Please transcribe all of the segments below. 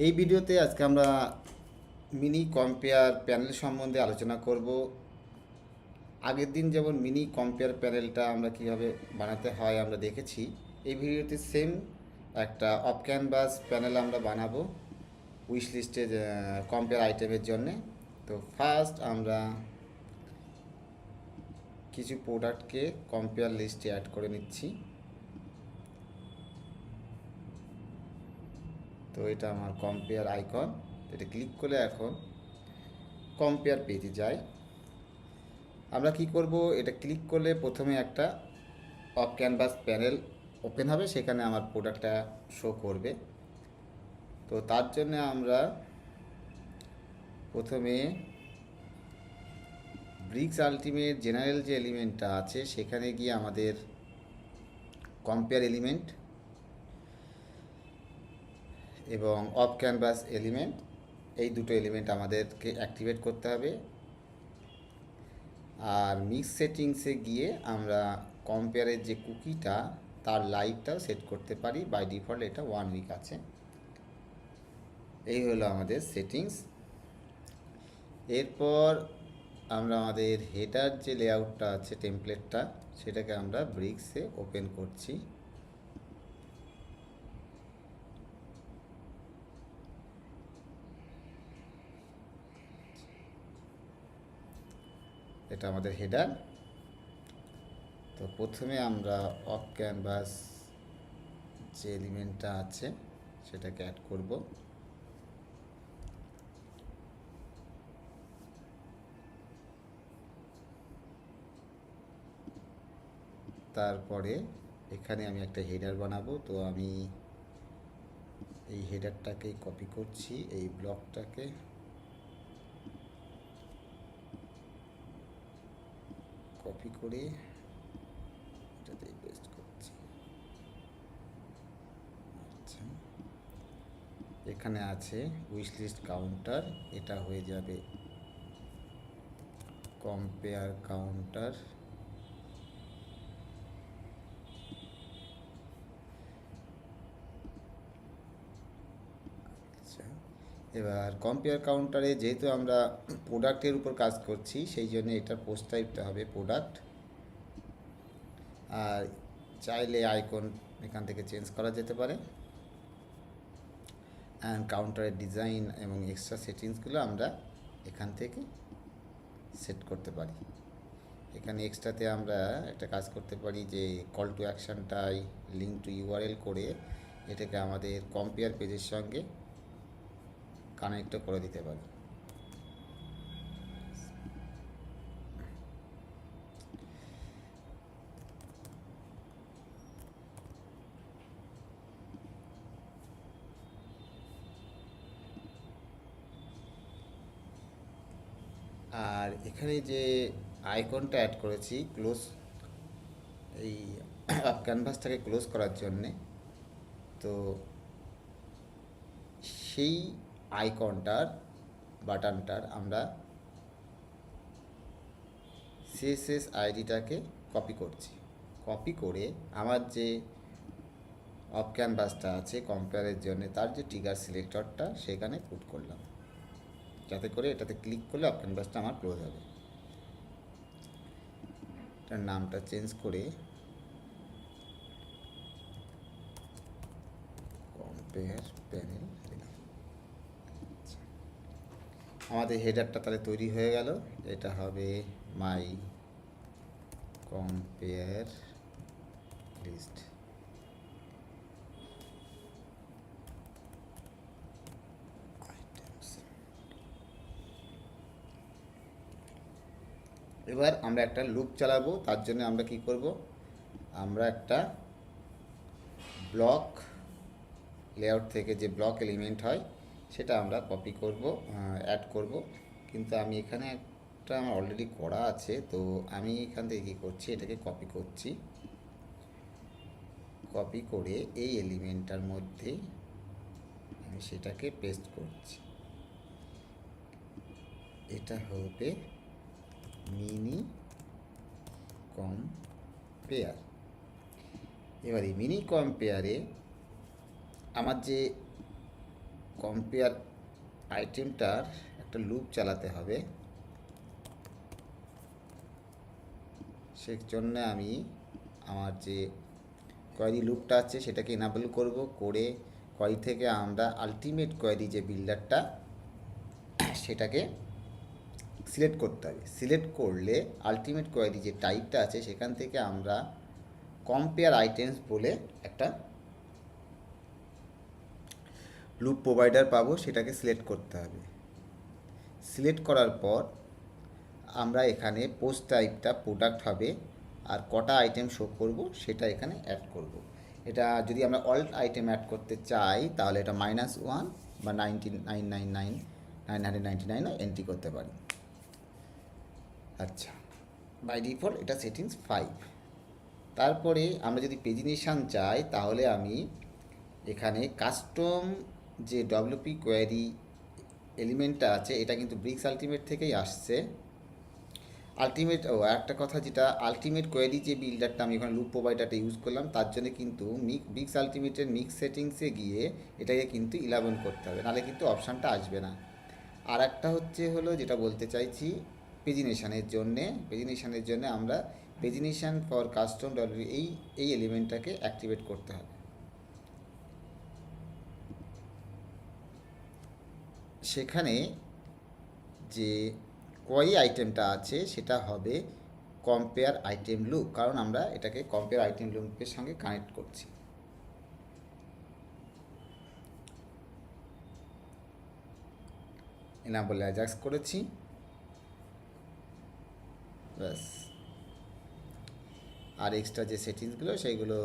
এই ভিডিওতে আজকে আমরা মিনি কম্পেয়ার প্যানেল সম্বন্ধে আলোচনা করব। আগের দিন যেমন মিনি কম্পেয়ার প্যানেলটা আমরা কিভাবে বানাতে হয় আমরা দেখেছি, এই ভিডিওতে সেম একটা অফ ক্যানভাস প্যানেল আমরা বানাবো উইশ লিস্টের কম্পেয়ার আইটেমের জন্যে। তো ফার্স্ট আমরা কিছু প্রোডাক্টকে কম্পেয়ার লিস্টে অ্যাড করে নিচ্ছি। তো এটা আমার কম্পেয়ার আইকন, এটা ক্লিক করলে এখন কম্পেয়ার পেজে যায়। আমরা কি করব, এটা ক্লিক করলে প্রথমে একটা অফ ক্যানভাস প্যানেল ওপেন হবে, সেখানে আমার প্রোডাক্টটা শো করবে। তো তার জন্য আমরা প্রথমে ব্রিক্স আলটিমেট জেনারেল যে এলিমেন্টটা আছে সেখানে গিয়ে আমাদের কম্পেয়ার এলিমেন্ট এবং অফ ক্যানভাস এলিমেন্ট, এই দুটো এলিমেন্ট আমাদেরকে অ্যাক্টিভেট করতে হবে। আর মিক্স সেটিংসে গিয়ে আমরা কম্পেয়ারের যে কুকিটা তার লাইভটাও সেট করতে পারি। বাই ডিফল্ট এটা 1 উইক আছে। এই হলো আমাদের সেটিংস। এরপর আমরা আমাদের হেডার যে লেআউটটা আছে টেমপ্লেটটা, সেটাকে আমরা ব্রিক্সে ওপেন করছি। এটা আমাদের হেডার। তো প্রথমে আমরা অফ ক্যানভাস যে এলিমেন্টটা আছে সেটাকে অ্যাড করব। তারপরে এখানে আমি একটা হেডার বানাবো। তো আমি এই হেডারটাকে কপি করছি, এই ব্লকটাকে কপি করে এটাতে পেস্ট করছি। আচ্ছা, এখানে আছে উইশ লিস্ট কাউন্টার, এটা হয়ে যাবে কম্পেয়ার কাউন্টার। আচ্ছা, এবার কম্পেয়ার কাউন্টারে যেহেতু আমরা প্রোডাক্টের উপর কাজ করছি সেই জন্য এটার পোস্ট টাইপটা হবে প্রোডাক্ট। আর চাইলে আইকন এখান থেকে চেঞ্জ করা যেতে পারে। অ্যান্ড কাউন্টারের ডিজাইন এবং এক্সট্রা সেটিংসগুলো আমরা এখান থেকে সেট করতে পারি। এখানে এক্সট্রাতে আমরা একটা কাজ করতে পারি যে কল টু অ্যাকশানটাই লিঙ্ক টু ইউআরএল করে এটাকে আমাদের কম্পেয়ার পেজের সঙ্গে কানেক্টও করে দিতে পারি। আর এখানে যে আইকনটা অ্যাড করেছি ক্লোজ, এই ক্যানভাসটাকে ক্লোজ করার জন্যে, তো সেই আইকনটার বাটনটার আমরা সিএসএস আইডিটাকে কপি করছি। কপি করে আমার যে অফ ক্যানভাসটা আছে কম্পেয়ারের জন্য তার যে ট্রিগার সিলেক্টরটা সেখানে পুট করলাম, যাতে করে এটাতে ক্লিক করলে অফ ক্যানভাসটা আমার ক্লোজ হবে। এটার নামটা চেঞ্জ করে কম্পেয়ার প্যানেল দিলাম। আমাদের হেডারটা তাহলে তৈরি হয়ে গেল। এটা হবে মাই কম্পেয়ার লিস্ট। এবার আমরা একটা লুপ চালাবো। তার জন্য আমরা কি করব, আমরা একটা ব্লক লেআউট থেকে যে ব্লক এলিমেন্ট হয় সেটা আমরা কপি করব, অ্যাড করব। কিন্তু আমি এখানে একটা আমার অলরেডি করা আছে, তো আমি এখান থেকে কী করছি, এটাকে কপি করছি। কপি করে এই এলিমেন্টটার মধ্যে আমি সেটাকে পেস্ট করছি। এটা হবে মিনি কম্পেয়ার। এবার এই মিনি কম্পেয়ারে আমার যে কম্পেয়ার আইটেমটার একটা লুপ চালাতে হবে। সেই জন্য আমি আমার যে কোয়েরি লুপটা আছে সেটাকে এনাবল করব, করে কোয়েরি থেকে আমরা আলটিমেট কোয়েরি যে বিল্ডারটা সেটাকে সিলেক্ট করতে হবে। সিলেক্ট করলে আলটিমেট কোয়েরি যে টাইপটা আছে সেখান থেকে আমরা কম্পেয়ার আইটেমস বলে একটা লুপ প্রোভাইডার পাবো, সেটাকে সিলেক্ট করতে হবে। সিলেক্ট করার পর আমরা এখানে পোস্ট টাইপটা প্রোডাক্ট হবে, আর কটা আইটেম শো করব সেটা এখানে অ্যাড করব। এটা যদি আমরা অল আইটেম অ্যাড করতে চাই তাহলে এটা -1 বা 999 এন্ট্রি করতে পারি। আচ্ছা, বাই ডিফল্ট এটা সেটিংস 5। তারপরে আমরা যদি পেজিনেশন চাই তাহলে আমি এখানে কাস্টম যে ডব্লিউপি কোয়েরি এলিমেন্টটা আছে এটা কিন্তু ব্রিক্স আলটিমেট থেকেই আসছে। আলটিমেট একটা কথা, যেটা আলটিমেট কোয়েরি যে বিল্ডারটা আমি এখানে লুপ প্রোভাইডারটা ইউজ করলাম তার জন্য কিন্তু ব্রিক্স আলটিমেটের মিক্স সেটিংসে গিয়ে এটাকে কিন্তু 11 করতে হবে, নাহলে কিন্তু অপশানটা আসবে না। আর একটা হলো যেটা বলতে চাইছি, পেজিনেশনের জন্যে আমরা পেজিনেশন ফর কাস্টম ডব্লিউ এই এলিমেন্টটাকে অ্যাক্টিভেট করতে হবে। সেখানে যে কোয়েরি আইটেমটা আছে সেটা হবে কম্পেয়ার আইটেম লুপ, কারণ আমরা এটাকে কম্পেয়ার আইটেম লুপের সঙ্গে কানেক্ট করছি। এনাবল অ্যাজাক্স করেছি, ব্যাস। আর এক্সট্রা যে সেটিংসগুলো সেইগুলো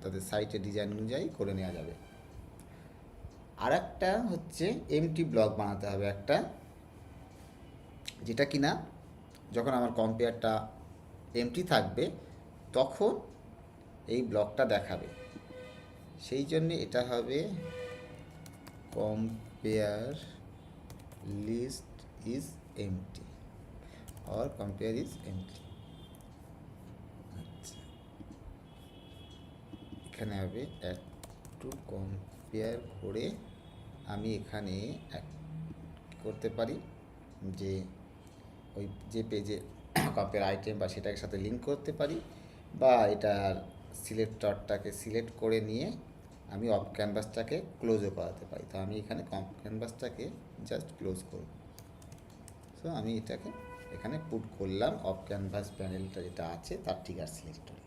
তাদের সাইটের ডিজাইন অনুযায়ী করে নেওয়া যাবে। আর একটা হচ্ছে এমটি ব্লক বানাতে হবে একটা, যেটা কিনা যখন আমার কম্পেয়ারটা এমটি থাকবে তখন এই ব্লকটা দেখাবে। সেই জন্যে এটা হবে compare list is empty or compare is empty. আচ্ছা, এখানে হবে অ্যাড টু কম্পেয়ার করে আমি এখানে করতে পারি যে ওই যে পেজে কম্পেয়ার আইটেম বা সেটার সাথে লিঙ্ক করতে পারি, বা এটার সিলেক্টরটাকে সিলেক্ট করে নিয়ে আমি অফ ক্যানভাসটাকে ক্লোজও করাতে পারি। তো আমি এখানে ক্যানভাসটাকে জাস্ট ক্লোজ করব। সো আমি এটাকে এখানে পুট করলাম অফ ক্যানভাস প্যানেলটা যেটা আছে তার ট্রিগার সিলেক্টরে।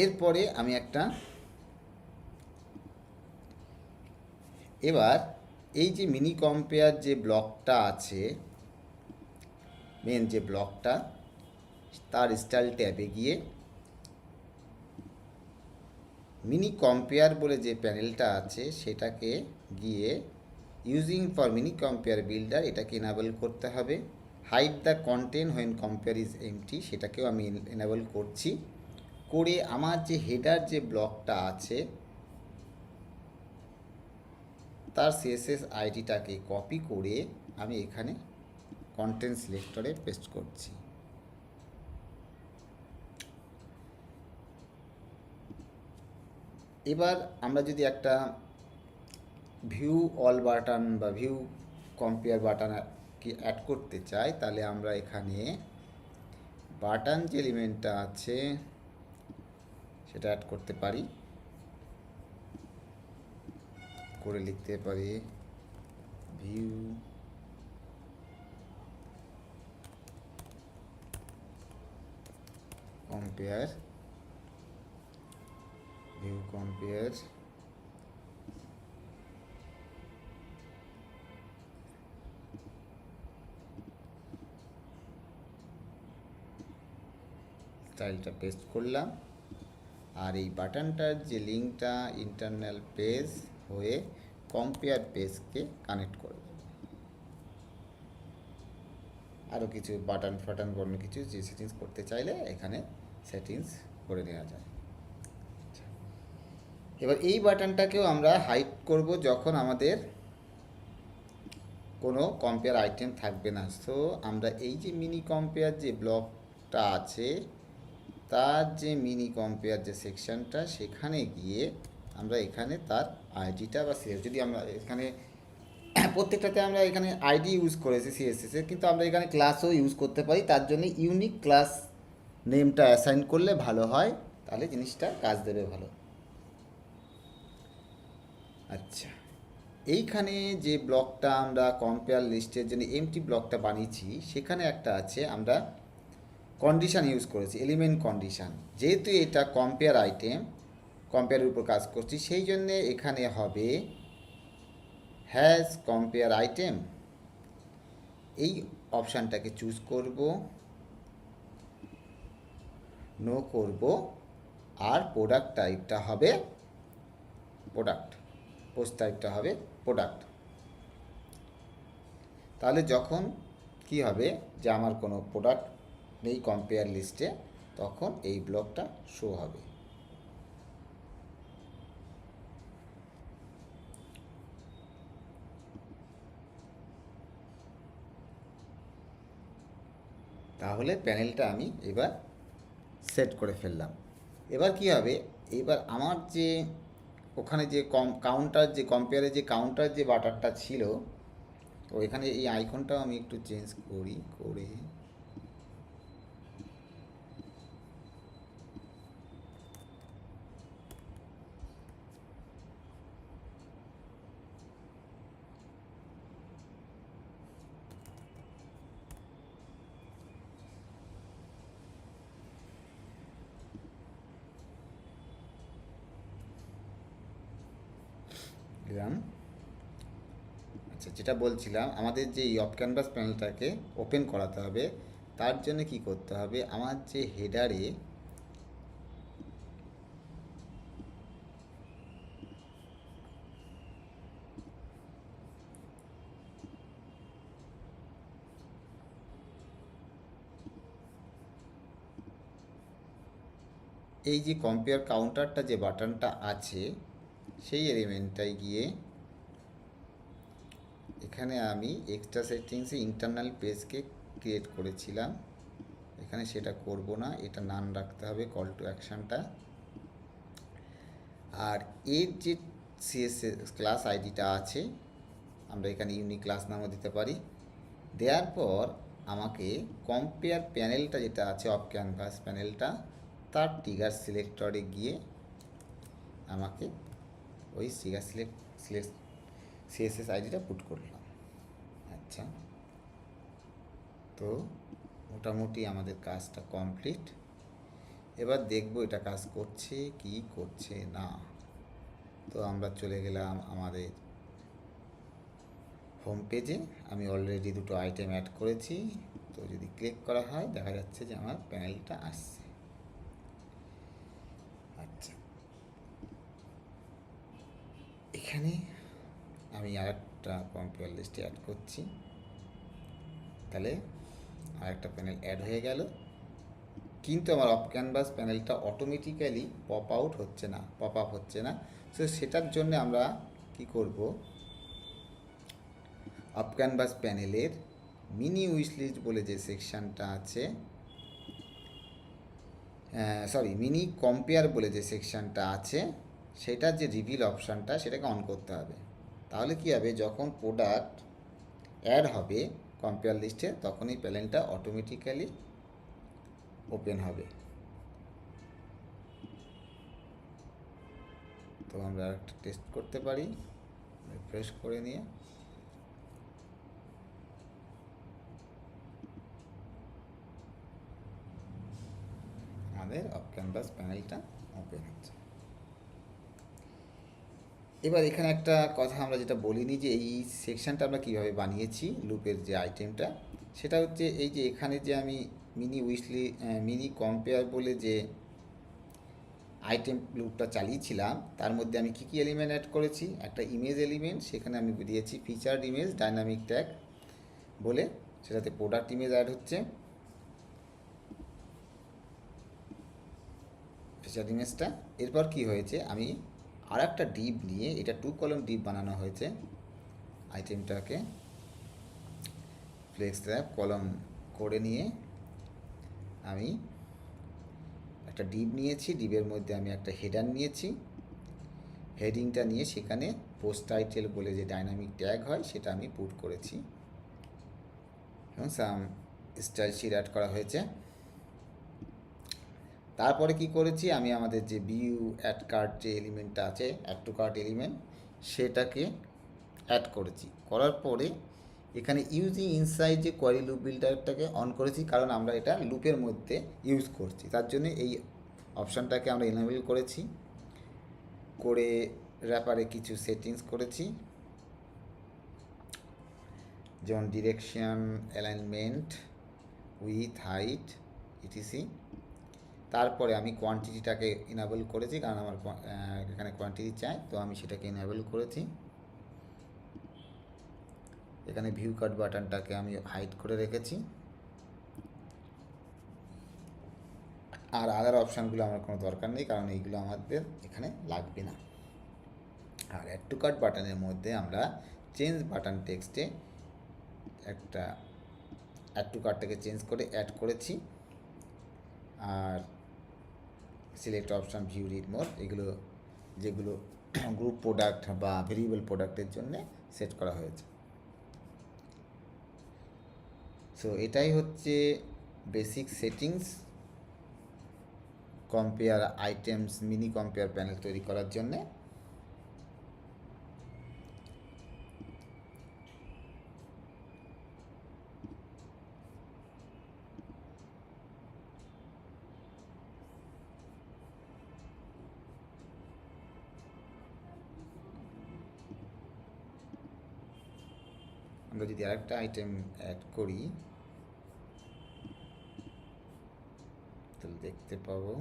এরপরে আমি এবার এই যে মিনি কম্পেয়ার যে ব্লকটা আছে, মেন যে ব্লকটা, তার স্টাইল ট্যাবে গিয়ে মিনি কম্পেয়ার বলে যে প্যানেলটা আছে সেটাকে গিয়ে using for mini compare builder এটাকে এনাবেল করতে হবে। Hide the content when compare is empty সেটাকেও আমি এনাবেল করছি। করে আমার যে হেডার যে ব্লকটা আছে তার সিএসএস আইডিটাকে কপি করে আমি এখানে কন্টেন্ট সিলেক্টরে পেস্ট করছি। এবার আমরা যদি একটা ভিউ অল বাটন বা ভিউ কম্পেয়ার বাটন কি অ্যাড করতে চাই তাহলে আমরা এখানে বাটন যে এলিমেন্টটা আছে সেটা অ্যাড করতে পারি, করে লিখতে পারি ভিউ কম্পেয়ার স্টাইলটা পেস্ট করলাম। আর এই বাটনটার যে লিঙ্কটা ইন্টারনাল পেজ হয়ে কম্পেয়ার পেজকে কানেক্ট করে দেবে। আরও কিছু বাটন ফাটন বন্য কিছু যে সেটিংস করতে চাইলে এখানে সেটিংস করে নেওয়া যায়। এবার এই বাটনটাকেও আমরা হাইড করব যখন আমাদের কোনো কম্পেয়ার আইটেম থাকবে না। সো আমরা এই যে মিনি কম্পেয়ার যে ব্লকটা আছে তার যে মিনি কম্পেয়ার যে সেকশনটা, সেখানে গিয়ে আমরা এখানে তার আইডিটা বা সিএস, যদি আমরা এখানে প্রত্যেকটাতে আমরা এখানে আইডি ইউজ করেছি সিএসএস এর, কিন্তু আমরা এখানে ক্লাসও ইউজ করতে পারি। তার জন্য ইউনিক ক্লাস নেমটা অ্যাসাইন করলে ভালো হয়, তাহলে জিনিসটা কাজ দেবে ভালো। আচ্ছা, এইখানে যে ব্লকটা আমরা কম্পেয়ার লিস্টের জন্য এমটি ব্লকটা বানিয়েছি, সেখানে একটা আছে আমরা কন্ডিশান ইউজ করেছি, এলিমেন্ট কন্ডিশান। যেহেতু এটা কম্পেয়ার আইটেম, কম্পেয়ারের উপর কাজ করছি, সেই জন্যে এখানে হবে হ্যাজ কম্পেয়ার আইটেম। এই অপশানটাকে চুজ করব, নো করব, আর প্রোডাক্ট টাইপটা হবে প্রোডাক্ট, পোস্ট টাইপটা হবে প্রোডাক্ট। তাহলে যখন কি হবে যে আমার কোনো প্রোডাক্ট নেই কম্পেয়ার লিস্টে, তখন এই ব্লকটা শো হবে। তাহলে প্যানেলটা আমি এবার সেট করে ফেললাম। এবার কি হবে, এবার আমার যে ওখানে যে কাউন্টার, যে কম্পেয়ারে যে কাউন্টার যে বাটারটা ছিল, তো এখানে এই আইকনটাও আমি একটু চেঞ্জ করি, করে দিলাম। আচ্ছা, যেটা বলছিলাম, আমাদের যে এই অফ ক্যানভাস প্যানেলটাকে ওপেন করাতে হবে। তার জন্য কি করতে হবে, আমার যে হেডারে এই যে কম্পেয়ার কাউন্টারটা যে বাটনটা আছে, সেই এলিমেন্টটায় গিয়ে এখানে আমি এক্সট্রা সেটিংসে ইন্টারনাল পেজকে ক্রিয়েট করেছিলাম, এখানে সেটা করব না, এটা নান রাখতে হবে কল টু অ্যাকশানটা। আর এর যে সিএসএস ক্লাস আইডিটা আছে, আমরা এখানে ইউনিক ক্লাস নামও দিতে পারি। দেওয়ার পর আমাকে কম্পেয়ার প্যানেলটা যেটা আছে অফ ক্যানভাস প্যানেলটা, তার ট্রিগার সিলেক্টরে গিয়ে আমাকে ওই ট্রিগার সিএসএস আইডিটা পুট করলাম। আচ্ছা, তো মোটামুটি আমাদের কাজটা কমপ্লিট। এবার দেখব এটা কাজ করছে কি করছে না। তো আমরা চলে গেলাম আমাদের হোম পেজে। আমি অলরেডি দুটো আইটেম অ্যাড করেছি, তো যদি ক্লিক করা হয় দেখা যাচ্ছে যে আমার প্যানেলটা আসছে। আচ্ছা, এখানে আমি আরেকটা কম্পেয়ার লিস্টে অ্যাড করছি, তাহলে আরেকটা প্যানেল অ্যাড হয়ে গেল। কিন্তু আমার অফ ক্যানভাস প্যানেলটা অটোমেটিক্যালি পপ আউট হচ্ছে না, পপ আপ হচ্ছে না। সো সেটার জন্য আমরা কি করব, অফ ক্যানভাস প্যানেলের মিনি উইশ লিস্ট বলে যে সেকশানটা আছে, সরি মিনি কম্পেয়ার বলে যে সেকশানটা আছে, সেটার যে রিভিল অপশানটা, সেটাকে অন করতে হবে। তাহলে কি হবে, যখন প্রোডাক্ট অ্যাড হবে কম্পেয়ার লিস্টে, তখন এই প্যানেলটা অটোমেটিক্যালি ওপেন হবে। তো আমরা একটা টেস্ট করতে পারি, রিফ্রেশ করে নিয়ে। আমাদের অফ ক্যানভাস প্যানেলটা ওপেন হচ্ছে। এবার এখানে একটা কথা আমরা যেটা বলিনি, যে এই সেকশানটা আমরা কীভাবে বানিয়েছি লুপের যে আইটেমটা, সেটা হচ্ছে এই যে এখানে যে আমি মিনি কম্পেয়ার বলে যে আইটেম লুপটা চালিয়েছিলাম, তার মধ্যে আমি কী কী এলিমেন্ট অ্যাড করেছি, একটা ইমেজ এলিমেন্ট, সেখানে আমি দিয়েছি ফিচার্ড ইমেজ ডাইনামিক ট্যাগ বলে, সেটাতে প্রোডাক্ট ইমেজ অ্যাড হচ্ছে, ফিচার্ড ইমেজটা। এরপর কি হয়েছে, আমি আর একটা ডিপ নিয়ে, এটা 2 কলম ডিপ বানানো হয়েছে, আইটেমটাকে ফ্লেক্স র্যাপ কলম করে নিয়ে আমি একটা ডিপ নিয়েছি, ডিপের মধ্যে আমি একটা হেডার নিয়েছি, হেডিংটা নিয়ে সেখানে পোস্ট টাইটেল বলে যে ডাইনামিক ট্যাগ হয় সেটা আমি পুট করেছি এবং সাম স্টাইল শিট অ্যাড করা হয়েছে। তারপরে কি করেছি, আমি আমাদের যে ভিউ অ্যাড কার্ড যে এলিমেন্টটা আছে, অ্যাড টু কার্ট এলিমেন্ট, সেটাকে অ্যাড করেছি। করার পরে এখানে ইউজিং ইনসাইড যে কোয়ারি লুপ বিল্ডারটাকে অন করেছি, কারণ আমরা এটা লুপের মধ্যে ইউজ করছি, তার জন্য এই অপশানটাকে আমরা এনেবল করেছি। করে র্যাপারে কিছু সেটিংস করেছি, যেমন direction, alignment, with, height, etc. তারপরে আমি কোয়ান্টিটিটাকে ইনেবল করেছি, কারণ আমার এখানে কোয়ান্টিটি চাই, তো আমি সেটাকে ইনেবল করেছি। এখানে ভিউ কাট বাটনটাকে আমি হাইড করে রেখেছি। আর আদার অপশানগুলো আমার কোনো দরকার নেই, কারণ এইগুলো আমাদের এখানে লাগবে না। আর অ্যাড টু কাট বাটনের মধ্যে আমরা চেঞ্জ বাটন টেক্সটে একটা অ্যাড টু কার্টটাকে চেঞ্জ করে অ্যাড করেছি। আর select option, view, read more, এগুলো যেগুলো গ্রুপ প্রোডাক্ট বা ভেরিয়েবল প্রোডাক্টের জন্য সেট করা হয়েছে। সো এটাই হচ্ছে basic settings compare items mini compare panel তৈরি করার জন্যে। আমরা যদি আরেকটা আইটেম অ্যাড করি তাহলে দেখতে পাবো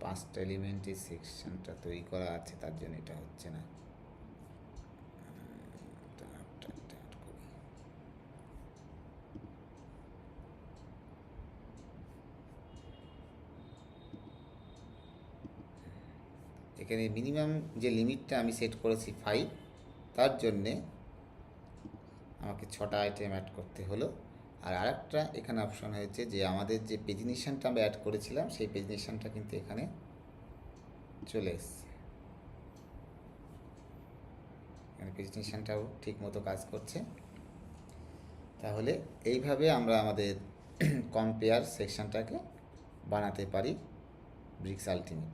পাঁচটা এলিমেন্টের সেকশনটা তৈরি করা আছে, তার জন্য এটা হচ্ছে না। এখানে মিনিমাম যে লিমিটটা আমি সেট করেছি 5, তার জন্যে আমাকে 6টা আইটেম অ্যাড করতে হলো। আর আরেকটা এখানে অপশন হয়েছে যে আমাদের যে পেজিনেশনটা আমরা অ্যাড করেছিলাম সেই পেজিনেশনটা কিন্তু এখানে চলে এসছে। এখানে পেজিনেশনটাও ঠিক মতো কাজ করছে। তাহলে এইভাবে আমরা আমাদের কম্পেয়ার সেকশনটাকে বানাতে পারি ব্রিক্স আলটিমেট।